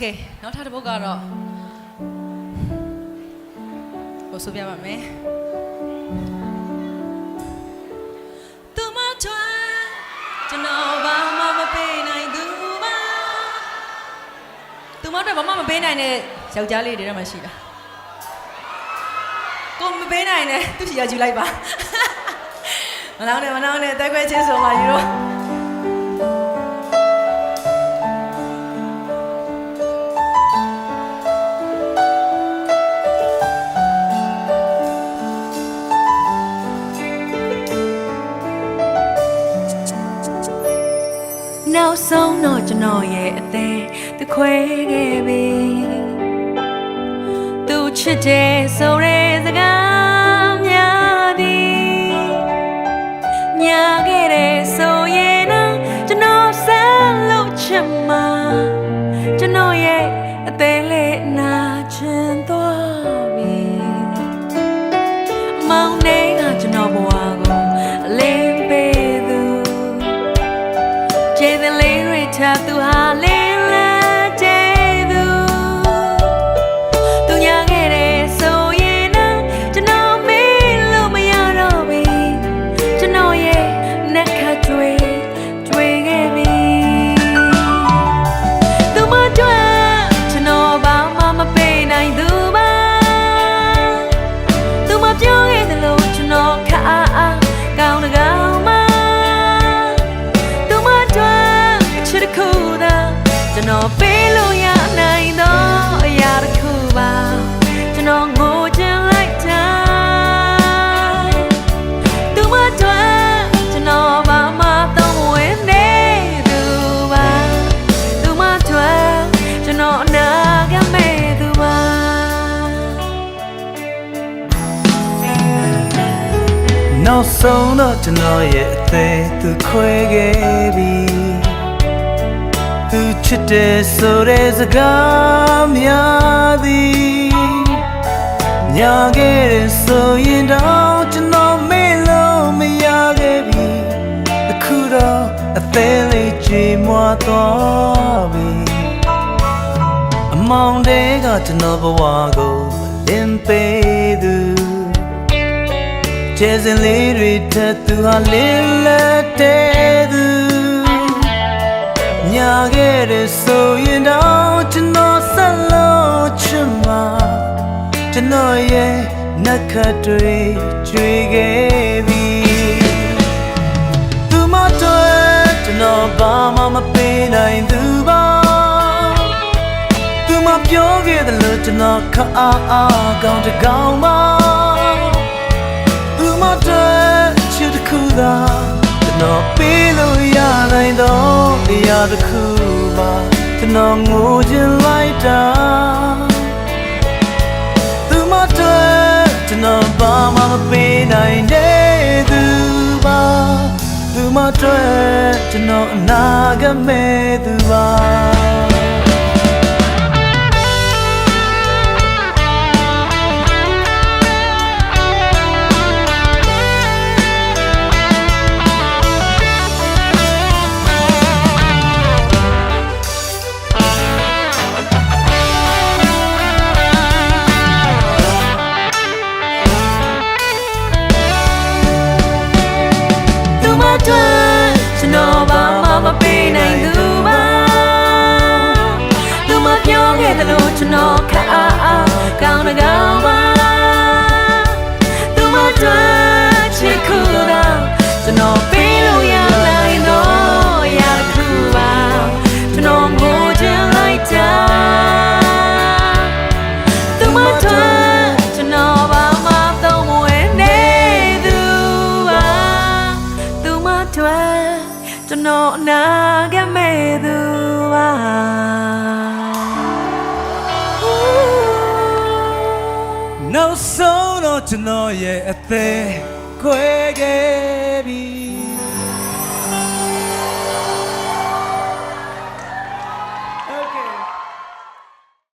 Okay နောက်ထပ်တစ်ပုဒ်ကတော့ဟိုဆိုပြပါမယ်သူမထွန်းကျွန်တော်ဘာမှမပေးနိုင်သူပါသူမတို့ဘာမှမပေးနိုင်တဲ့ယောက်ျားလေးတွေတော့မှရှိတာကိုမပေးနိုင်နဲ့သူစီရယူလိုက်ပါမနောင်းနဲ့တက်ခွဲချင်းဆိုမှယူတော့နောက်ဆုံးတော့ကျွန်တော်ရဲ့အသေးသူခွဲခဲ့ပြီသူချစ်တယ်ဆိုတဲ့စကားများသည်ညာခဲ့တယ်ဆိုရင်တော့ကျွန်တော်ဆက်လို့ချင်မှာကျွန်တော်ရဲ့အသေးလေးနာချင်သွားပြီမောင်နေကကျွန်တော်ဘဝကိုအလင်းပေးသူကျေးဇူးလေးတွေချသူဟာလင်းလာတဲ့သူသူညာခဲ့တယ်ဆိုရင်တော့ကျွန်တော်မေးလို့မရတော့ပြီကျွန်တော်ရဲ့နှက်ခတ်တွေခဲ့ပြီသူမတွေ့ကျွန်တော်ဘာမှမပေးနိုင်သူပါသူမပြောခဲ့သလိုကျွန်တော်ခါအားကောင်းတကောင်းမကျွန်တော်ပေးလို့ရနိုင်တော့အရာတစ်ခုပါကျွန်တော်ငိုချင်လိုက်တာသူမတွေ့ကျွန်တော်ဘာမှတော့ဝင်နေသူပါသူမတွေ့ကျွန်တော်အနာဂတ်မဲ့သူပါနောက်ဆုံးတော့ကျွန်တော်ရဲ့အသေးသူခွဲခဲ့ပြီသူချစ်တယ်ဆိုတဲ့စကားများသည်ညာခဲ့တယ်ဆိုရင်တော့ကျွန်တော်မေ့လို့မရခဲ့ပြီအခုတော့အသေးလေးကြွေမွားသွားပြီအမောင်တဲကကျွန်တော်ဘဝကိုလင်းပေးသူကျေးဇူးလေးတွေထပ်သူဟာလင်းလက်တဲ့သူညာခဲ့တယ်ဆိုရင်တော့ကျွန်တော်ဆက်လို့ချင်မှာကျွန်တော်ရဲ့နှက်ခတ်တွေကြွေခဲ့ပြီသူမတွေ့ကျွန်တော်ဘာမှမပေးနိုင်သူပါသူမပြောခဲ့တယ်လို့ကျွန်တော်ခအားကောင်းတကောင်းပါသူမတွေ့ချစ်တစ်ခုသာကျွန်တော်ပေးလို့ရနိုင်တော့အရာတစ်ခုပါကျွန်တော်ငိုချင်လိုက်တာသူမတွေ့ကျွန်တော်ဘာမှမပေးနိုင်တဲ့သူပါသူမတွေ့ကျွန်တော်အနာဂတ်မဲ့သူပါကျွန်တော်ဘာမှမပေးနိုင်သူပါသူမပြောခဲ့သလိုကျွန်တော်ခါအားကောင်းတကောင်းပါသူမတွေ့ချစ်ခုတော့ကျွန်တော်ပေးလို့ရနိုင်တော့ရတစ်ခုပါကျွန်တော်ငိုချင်လိုက်တာသူမတွေ့ကျွန်တော်ဘာမှတော့မဝင်နေသူပါသူမတွေ့ကျွန်တော်အနာဂတ်မဲ့သူပါနောက်ဆုံးတော့ကျွန်တော်ရဲ့အသေးခွဲခဲ့ပြီ